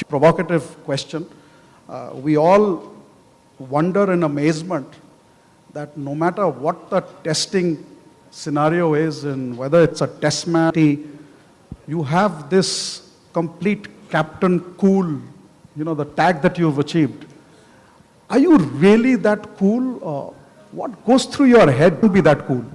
Provocative question. We all wonder in amazement that no matter what the testing scenario is, and whether it's a test match, you have this complete captain cool, the tag that you've achieved. Are you really that cool? What goes through your head to be that cool?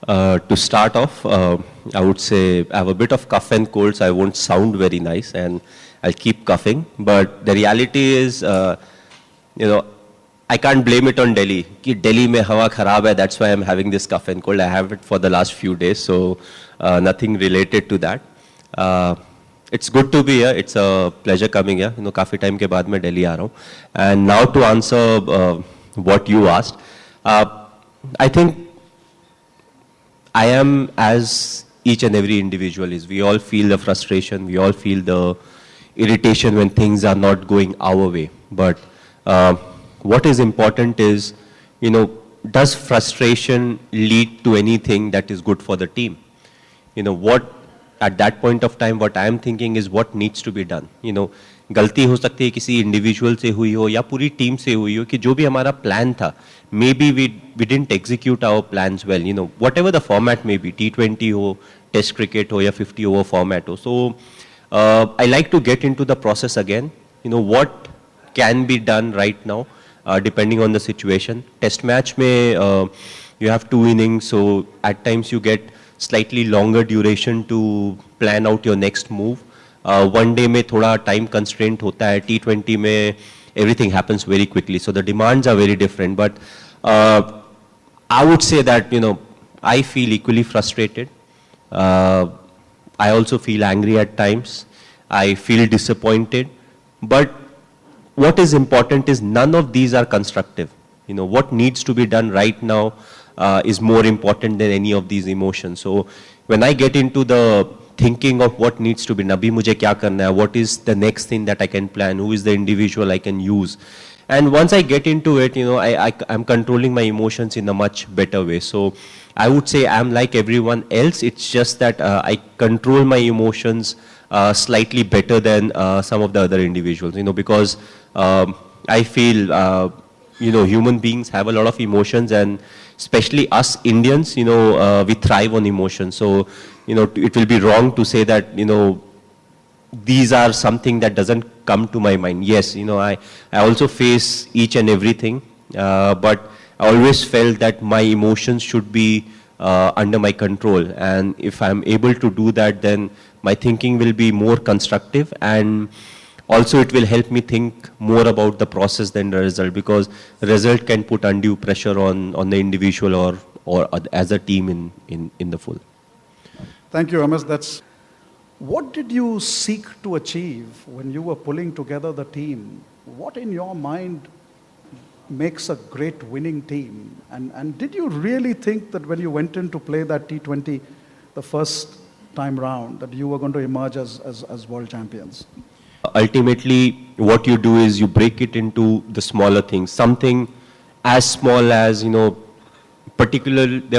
To start off, I would say I have a bit of cough and cold, so I won't sound very nice, and I'll keep coughing. But the reality is, I can't blame it on Delhi. Ki Delhi mein hawa kharab hai, that's why I'm having this cough and cold. I have it for the last few days, so nothing related to that. It's good to be here. It's a pleasure coming here. काफी time के बाद मैं Delhi आ रहा हूँ. And now to answer what you asked, I think I am as each and every individual is. We all feel the frustration. We all feel the irritation when things are not going our way. But what is important is, does frustration lead to anything that is good for the team? At that point of time, what I am thinking is what needs to be done. गलती हो सकती है किसी individual से हुई हो या पूरी टीम से हुई हो कि जो भी हमारा प्लान था, maybe we didn't execute our plans well. Whatever the format may be, T20 हो, Test cricket हो या 50 over format हो. So I like to get into the process again. What can be done right now, depending on the situation. Test match में you have 2 innings, so at times you get slightly longer duration to plan out your next move. One day में थोड़ा time constraint होता है. T20 में everything happens very quickly, so the demands are very different. But I would say that I feel equally frustrated. I also feel angry at times. I feel disappointed. But what is important is none of these are constructive. What needs to be done right now is more important than any of these emotions. So when I get into the thinking of what needs to be, Nabi mujhe kya karna hai, what is the next thing that I can plan, who is the individual I can use. And once I get into it, I'm controlling my emotions in a much better way. So I would say I'm like everyone else. It's just that I control my emotions slightly better than some of the other individuals, because I feel, human beings have a lot of emotions, and especially us Indians, we thrive on emotions. So, it will be wrong to say that, these are something that doesn't come to my mind. Yes, I also face each and everything, but I always felt that my emotions should be under my control. And if I'm able to do that, then my thinking will be more constructive, and also it will help me think more about the process than the result, because the result can put undue pressure on the individual or as a team in the full. Thank you, Ms. What did you seek to achieve when you were pulling together the team? What in your mind makes a great winning team? And did you really think that when you went in to play that T20 the first time round, that you were going to emerge as world champions? Ultimately, what you do is you break it into the smaller things. Something as small as, there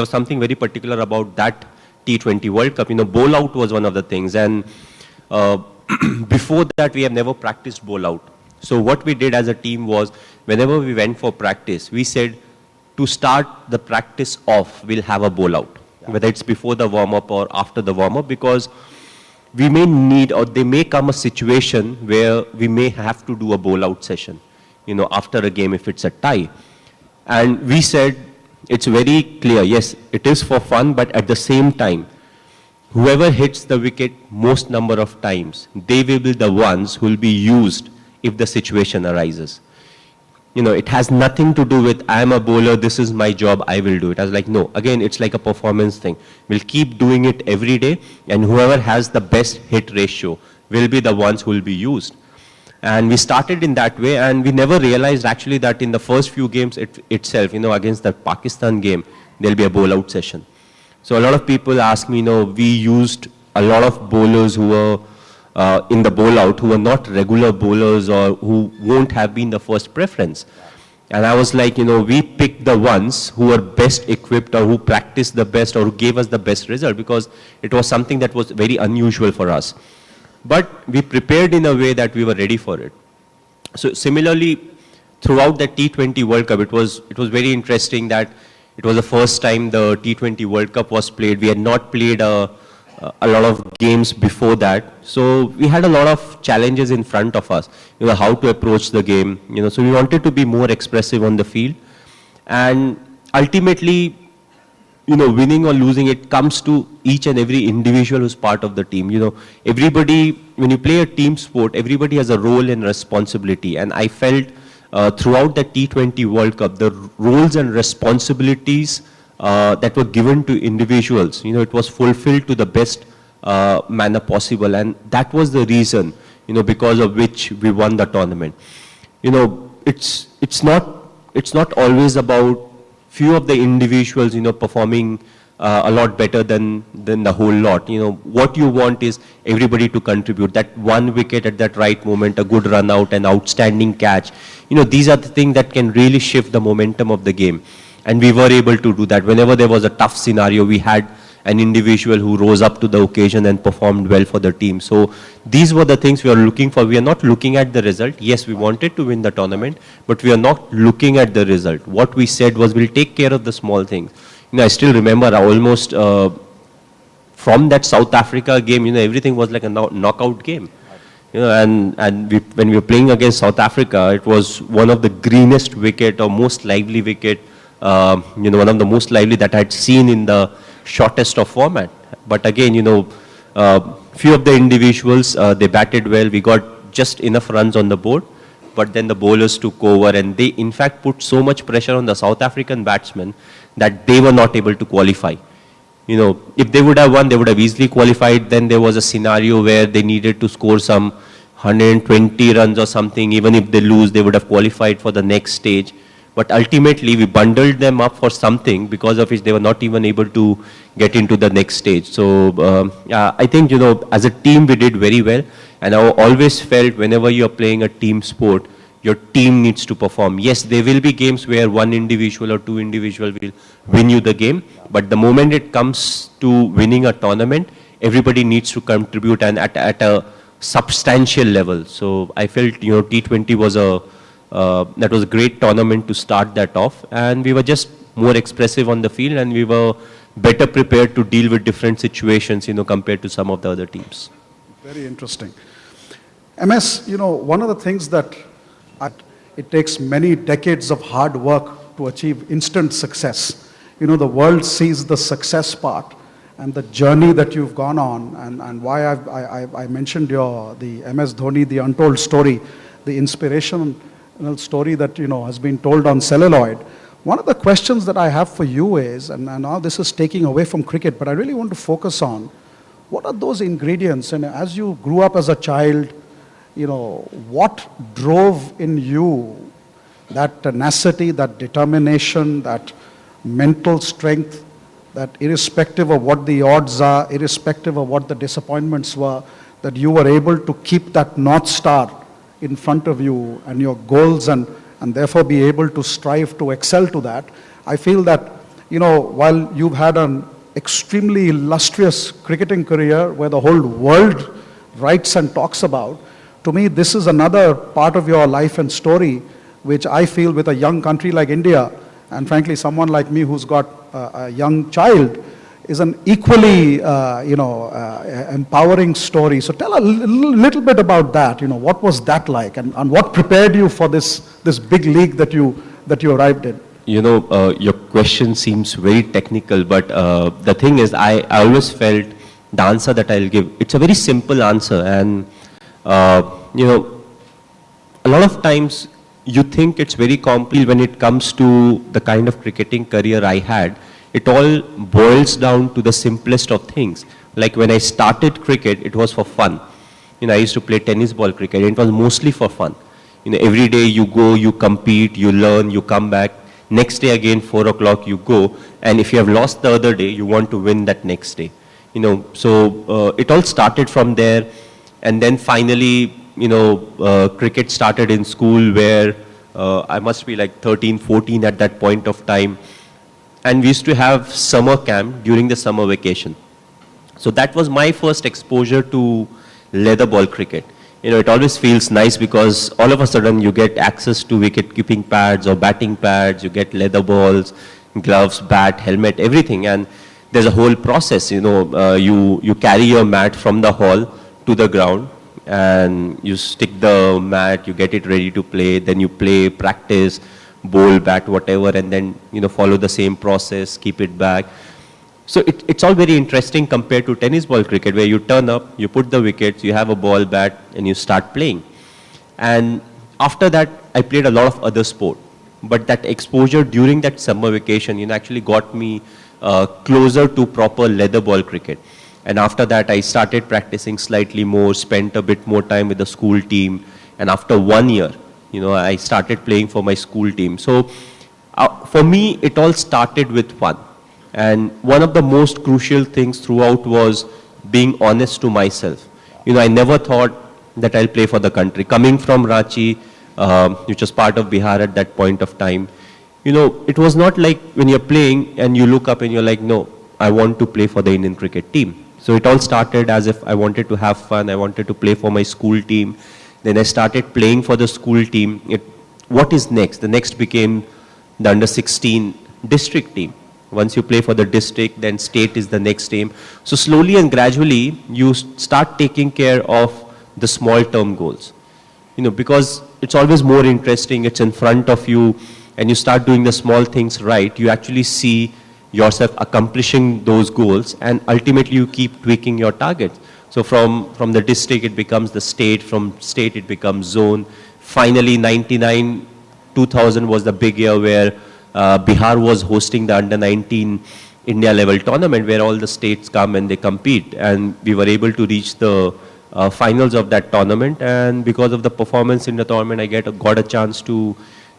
was something very particular about that T20 World Cup. Bowl out was one of the things. And before that, we have never practiced bowl out. So what we did as a team was, whenever we went for practice, we said, to start the practice off, we'll have a bowl out. Yeah. Whether it's before the warm-up or after the warm-up, because we may need, or there may come a situation where we may have to do a bowl out session, after a game if it's a tie. And we said, it's very clear, yes, it is for fun, but at the same time, whoever hits the wicket most number of times, they will be the ones who will be used if the situation arises. It has nothing to do with, I'm a bowler, this is my job, I will do it. I was like, no, again, it's like a performance thing. We'll keep doing it every day, and whoever has the best hit ratio will be the ones who will be used. And we started in that way, and we never realized actually that in the first few games itself, against the Pakistan game, there'll be a bowl out session. So a lot of people ask me, we used a lot of bowlers who were in the bowl out, who were not regular bowlers or who won't have been the first preference. And I was like, we picked the ones who were best equipped or who practiced the best or who gave us the best result, because it was something that was very unusual for us. but we prepared in a way that we were ready for it. So similarly, throughout the T20 World Cup, it was very interesting that it was the first time the T20 World Cup was played. We had not played a lot of games before that. So we had a lot of challenges in front of us, how to approach the game, so we wanted to be more expressive on the field. And ultimately, winning or losing, it comes to each and every individual who's part of the team. Everybody, when you play a team sport, everybody has a role and responsibility. And I felt throughout the T20 World Cup, the roles and responsibilities that were given to individuals, it was fulfilled to the best manner possible. And that was the reason, because of which we won the tournament. It's not always about few of the individuals, performing a lot better than the whole lot. What you want is everybody to contribute. That one wicket at that right moment, a good run out, an outstanding catch. These are the things that can really shift the momentum of the game. And we were able to do that. Whenever there was a tough scenario, we had an individual who rose up to the occasion and performed well for the team. So these were the things we are looking for. We are not looking at the result. Yes, we wanted to win the tournament, but we are not looking at the result. What we said was we'll take care of the small things. I still remember almost from that South Africa game, everything was like a knockout game. When we were playing against South Africa, it was one of the greenest wicket or most lively wicket, one of the most lively that I had seen in the shortest of format. But again, few of the individuals, they batted well. We got just enough runs on the board, but then the bowlers took over and they in fact put so much pressure on the South African batsmen that they were not able to qualify. If they would have won, they would have easily qualified. Then there was a scenario where they needed to score some 120 runs or something. Even if they lose, they would have qualified for the next stage. But ultimately, we bundled them up for something because of which they were not even able to get into the next stage. So I think, as a team, we did very well. And I always felt whenever you're playing a team sport, your team needs to perform. Yes, there will be games where one individual or two individuals will win you the game. But the moment it comes to winning a tournament, everybody needs to contribute and at a substantial level. So I felt, T20 was that was a great tournament to start that off. And we were just more expressive on the field and we were better prepared to deal with different situations, compared to some of the other teams. Very interesting. MS, one of the things that it takes many decades of hard work to achieve instant success. The world sees the success part and the journey that you've gone on and why I mentioned the MS Dhoni, the untold story, the inspirational story that, has been told on celluloid. One of the questions that I have for you is, and now this is taking away from cricket, but I really want to focus on, what are those ingredients? And as you grew up as a child, what drove in you that tenacity, that determination, that mental strength, that irrespective of what the odds are, irrespective of what the disappointments were, that you were able to keep that North Star in front of you and your goals and therefore be able to strive to excel to that. I feel that, while you've had an extremely illustrious cricketing career where the whole world writes and talks about, to me, this is another part of your life and story, which I feel with a young country like India, and frankly, someone like me who's got a young child, is an equally, empowering story. So tell a little bit about that. What was that like, and what prepared you for this big league that you arrived in? Your question seems very technical, but the thing is, I always felt the answer that I'll give, it's a very simple answer, and a lot of times you think it's very complex when it comes to the kind of cricketing career I had. It all boils down to the simplest of things. Like when I started cricket, it was for fun. I used to play tennis ball cricket. It was mostly for fun. Every day you go, you compete, you learn, you come back. Next day again, 4 o'clock you go. And if you have lost the other day, you want to win that next day. So it all started from there. And then finally, cricket started in school where I must be like 13, 14 at that point of time. And we used to have summer camp during the summer vacation. So that was my first exposure to leather ball cricket. It always feels nice because all of a sudden you get access to wicket keeping pads or batting pads, you get leather balls, gloves, bat, helmet, everything. And there's a whole process, you carry your mat from the hall to the ground and you stick the mat, you get it ready to play, then you play, practice, bowl, bat, whatever, and then, follow the same process, keep it back. So it's all very interesting compared to tennis ball cricket where you turn up, you put the wickets, you have a ball, bat, and you start playing. And after that, I played a lot of other sport. But that exposure during that summer vacation, actually got me closer to proper leather ball cricket. And after that, I started practicing slightly more, spent a bit more time with the school team. And after 1 year, I started playing for my school team. So for me, it all started with fun. And one of the most crucial things throughout was being honest to myself. I never thought that I'll play for the country. Coming from Ranchi, which was part of Bihar at that point of time, it was not like when you're playing and you look up and you're like, no, I want to play for the Indian cricket team. So it all started as if I wanted to have fun. I wanted to play for my school team. Then I started playing for the school team. What is next? The next became the under 16 district team. Once you play for the district, then state is the next aim. So slowly and gradually, you start taking care of the small term goals. Because it's always more interesting, it's in front of you, and you start doing the small things right, you actually see yourself accomplishing those goals, and ultimately you keep tweaking your targets. So from the district, it becomes the state, from state, it becomes zone. Finally, 99, 2000 was the big year where Bihar was hosting the under 19 India level tournament where all the states come and they compete, and we were able to reach the finals of that tournament. And because of the performance in the tournament, I got a chance to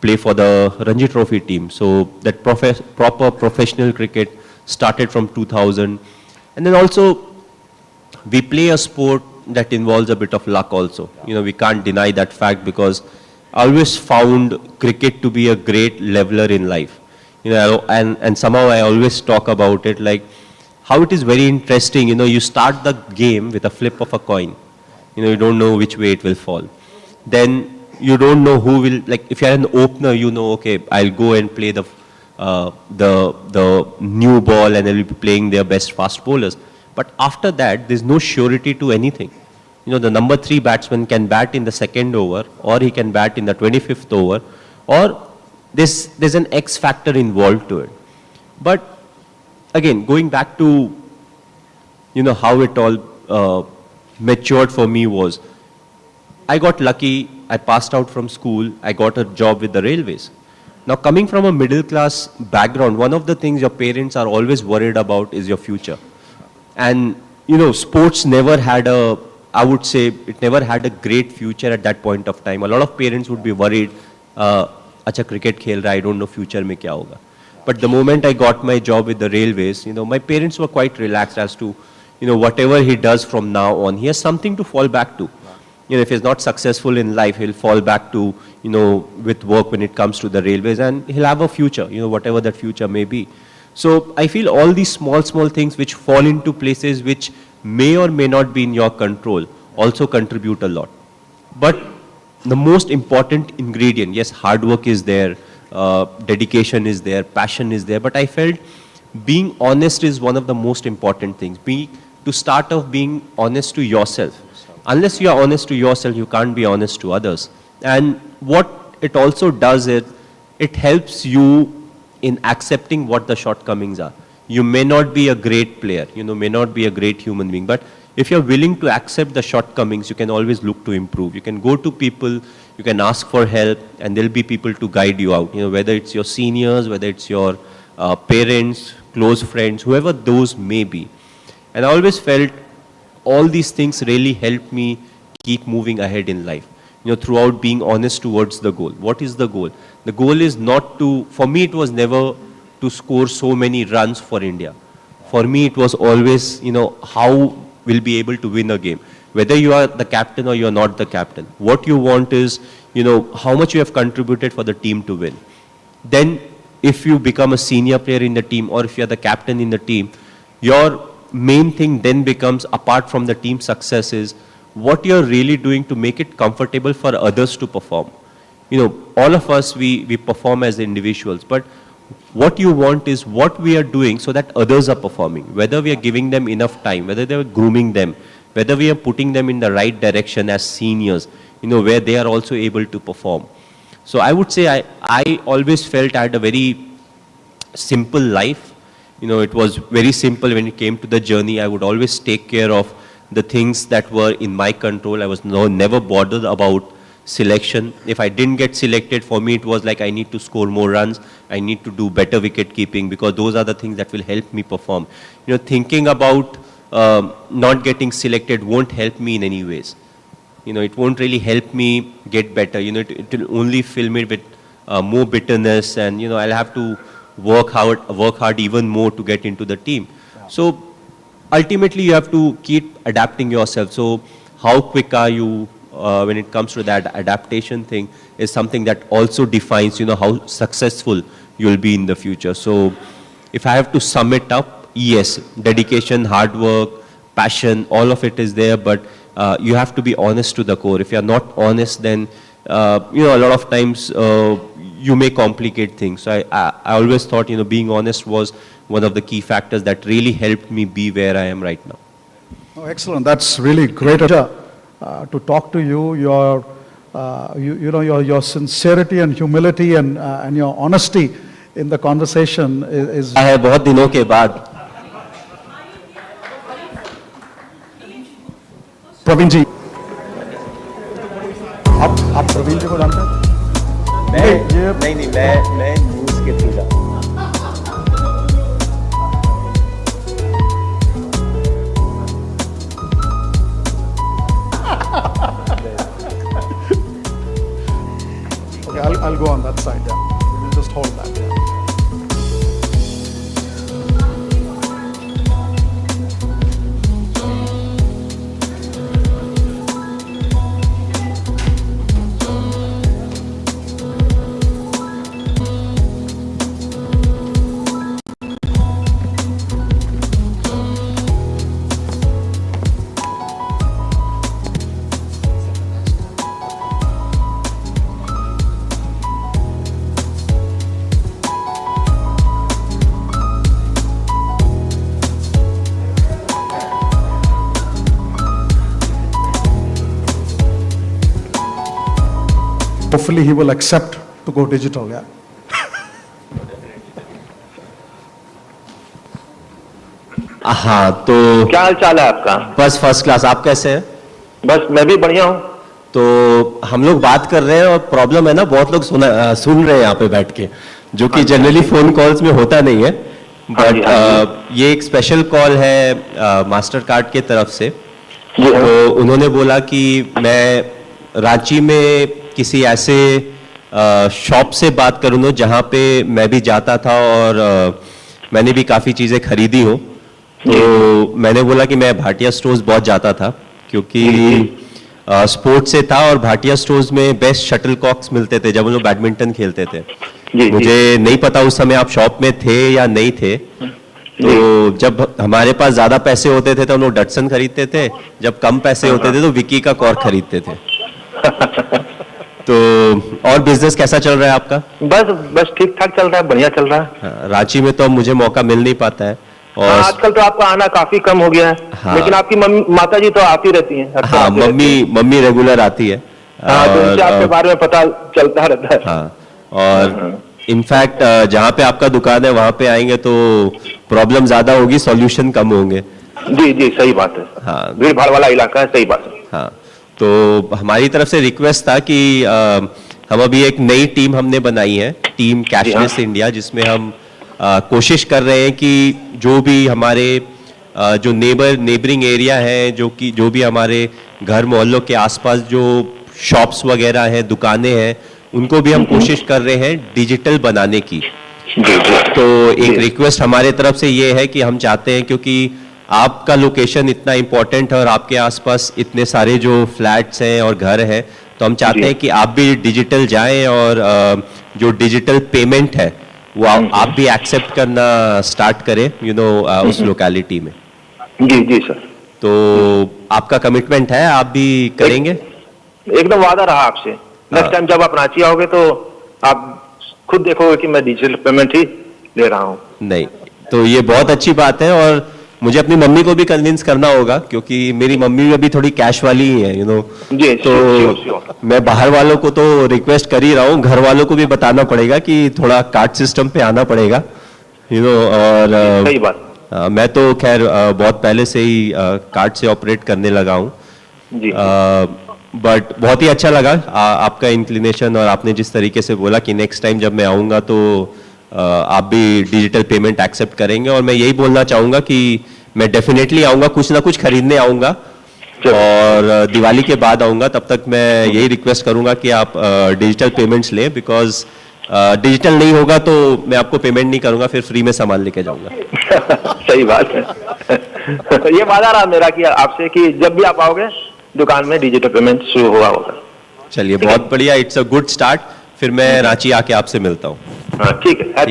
play for the Ranji Trophy team. So that proper professional cricket started from 2000. And then also we play a sport that involves a bit of luck also. We can't deny that fact because I always found cricket to be a great leveler in life. And somehow I always talk about it like how it is very interesting. You start the game with a flip of a coin. You don't know which way it will fall. Then you don't know who will, like if you're an opener, okay, I'll go and play the new ball and I'll be playing their best fast bowlers. But after that, there's no surety to anything. The number 3 batsman can bat in the second over, or he can bat in the 25th over, or there's an X factor involved to it. But again, going back to, how it all matured for me was, I got lucky, I passed out from school, I got a job with the railways. Now coming from a middle class background, one of the things your parents are always worried about is your future. And, sports never had I would say it never had a great future at that point of time. A lot of parents would be worried, acha cricket khel raha, I don't know future mein kya hoga. But the moment I got my job with the railways, my parents were quite relaxed as to, whatever he does from now on, he has something to fall back to. If he's not successful in life, he'll fall back to, with work when it comes to the railways, and he'll have a future, whatever that future may be. So I feel all these small things which fall into places which may or may not be in your control also contribute a lot. But the most important ingredient, yes, hard work is there, dedication is there, passion is there, but I felt being honest is one of the most important things. To start off being honest to yourself. Unless you are honest to yourself, you can't be honest to others. And what it also does is, it helps you in accepting what the shortcomings are. You may not be a great player, may not be a great human being, but if you're willing to accept the shortcomings, you can always look to improve. You can go to people, you can ask for help, and there'll be people to guide you out. Whether it's your seniors, whether it's your parents, close friends, whoever those may be. And I always felt all these things really helped me keep moving ahead in life. Throughout being honest towards the goal. What is the goal? The goal is not to, for me it was never to score so many runs for India. For me it was always, how we'll be able to win a game. Whether you are the captain or you're not the captain. What you want is, how much you have contributed for the team to win. Then if you become a senior player in the team or if you're the captain in the team, your main thing then becomes, apart from the team success, is what you're really doing to make it comfortable for others to perform. All of us, we perform as individuals, but what you want is what we are doing so that others are performing, whether we are giving them enough time, whether they are grooming them, whether we are putting them in the right direction as seniors, where they are also able to perform. So I would say I always felt I had a very simple life. It was very simple when it came to the journey. I would always take care of the things that were in my control. I was never bothered about selection. If I didn't get selected, for me it was like I need to score more runs, I need to do better wicket keeping, because those are the things that will help me perform. Thinking about not getting selected won't help me in any ways. It won't really help me get better. It will only fill me with more bitterness, and I'll have to work hard even more to get into the team. So ultimately you have to keep adapting yourself. So how quick are you when it comes to that adaptation thing is something that also defines how successful you'll be in the future. So if I have to sum it up, yes, dedication, hard work, passion, all of it is there, but you have to be honest to the core. If you're not honest, then a lot of times you may complicate things. So I always thought being honest was one of the key factors that really helped me be where I am right now. Oh, excellent. That's really great to talk to you. Your sincerity and humility and your honesty in the conversation is. है बहुत दिनों के बाद. प्रवीण जी, आप प्रवीण जी को जानते हैं? नहीं, मैं न्यूज़ के थ्रू जानता हूँ. Okay, I'll go on that side. Yeah, we'll just hold that. Yeah. Hopefully he will accept to go digital, yeah. हाँ, तो क्या हाल चाल है आपका? बस फर्स्ट क्लास. आप कैसे हैं? बस मैं भी बढ़िया हूँ. तो हम लोग बात कर रहे हैं और प्रॉब्लम है ना, बहुत लोग सुन रहे हैं यहाँ पे बैठ के, जो कि जनरली फोन कॉल्स में होता नहीं है. बट ये एक स्पेशल कॉल है मास्टर कार्ड के तरफ से. तो उन्होंने बोला कि मैं रांची में किसी ऐसे शॉप से बात करूँ ना जहाँ पे मैं भी जाता था और मैंने भी काफ़ी चीज़ें खरीदी हो. तो मैंने बोला कि मैं भाटिया स्टोर्स बहुत जाता था क्योंकि स्पोर्ट्स से था और भाटिया स्टोर्स में बेस्ट शटल कॉक्स मिलते थे जब हम लोग बैडमिंटन खेलते थे. मुझे नहीं पता उस समय आप शॉप में थे या नहीं थे. तो जब हमारे पास ज्यादा पैसे होते थे तो हम लोग डटसन खरीदते थे, जब कम पैसे होते थे तो विकी का कॉर्क खरीदते थे. तो और बिजनेस कैसा चल रहा है आपका? बस ठीक ठाक चल रहा है, बढ़िया चल रहा है. रांची में तो अब मुझे मौका मिल नहीं पाता है और आजकल तो आपका आना काफी कम हो गया है. लेकिन आपकी माता जी तो आती रहती हैं. हाँ, मम्मी रेगुलर आती है. तो उनसे आपके बारे में पता चलता रहता है. हाँ, और इनफैक्ट जहाँ पे आपका दुकान है वहाँ पे आएंगे तो प्रॉब्लम ज्यादा होगी, सॉल्यूशन कम होंगे. जी सही बात है. हाँ, भीड़ भाड़ वाला इलाका है, सही बात है. हाँ, तो हमारी तरफ से रिक्वेस्ट था कि हम अभी एक नई टीम हमने बनाई है, टीम कैशलेस इंडिया, जिसमें हम कोशिश कर रहे हैं कि जो भी हमारे जो नेबरिंग एरिया है, जो भी हमारे घर मोहल्लों के आसपास जो शॉप्स वगैरह हैं, दुकानें हैं, उनको भी हम कोशिश कर रहे हैं डिजिटल बनाने की. तो एक रिक्वेस्ट हमारे तरफ से ये है कि हम चाहते हैं, क्योंकि आपका लोकेशन इतना इम्पोर्टेंट है और आपके आसपास इतने सारे जो फ्लैट्स हैं और घर हैं, तो हम चाहते हैं कि आप भी डिजिटल जाएं और जो डिजिटल पेमेंट है वो आप भी एक्सेप्ट करना स्टार्ट करें उस लोकेलिटी में. जी सर. तो आपका कमिटमेंट है, आप भी करेंगे? एकदम वादा रहा आपसे। नेक्स्ट टाइम जब आप रांची आओगे तो आप खुद देखोगे कि मैं डिजिटल पेमेंट ही ले रहा हूँ। नहीं, तो ये बहुत अच्छी बात है, और मुझे अपनी मम्मी को भी कन्विंस करना होगा, क्योंकि मेरी मम्मी भी अभी थोड़ी कैश वाली ही है, जी, तो श्योर। मैं बाहर वालों को तो रिक्वेस्ट कर ही रहा हूँ, घर वालों को भी बताना पड़ेगा कि थोड़ा कार्ड सिस्टम पे आना पड़ेगा, और सही बात। मैं तो खैर बहुत पहले से ही कार्ड से ऑपरेट करने लगा हूँ जी। बट बहुत ही अच्छा लगा आपका इंक्लिनेशन, और आपने जिस तरीके से बोला कि नेक्स्ट टाइम जब मैं आऊँगा तो आप भी डिजिटल पेमेंट एक्सेप्ट करेंगे, और मैं यही बोलना चाहूँगा कि मैं डेफिनेटली आऊँगा, कुछ ना कुछ खरीदने आऊँगा, और दिवाली के बाद आऊँगा। तब तक मैं यही रिक्वेस्ट करूँगा कि आप डिजिटल पेमेंट्स लें, बिकॉज डिजिटल नहीं होगा तो मैं आपको पेमेंट नहीं करूँगा, फिर फ्री में सामान लेके जाऊँगा। सही बात है। ये वादा रहा मेरा कि आपसे कि जब भी आप आओगे दुकान में डिजिटल पेमेंट शुरू हुआ होगा। चलिए, बहुत बढ़िया, इट्स अ गुड स्टार्ट। फिर मैं रांची आके आपसे मिलता हूँ। हाँ, ठीक है।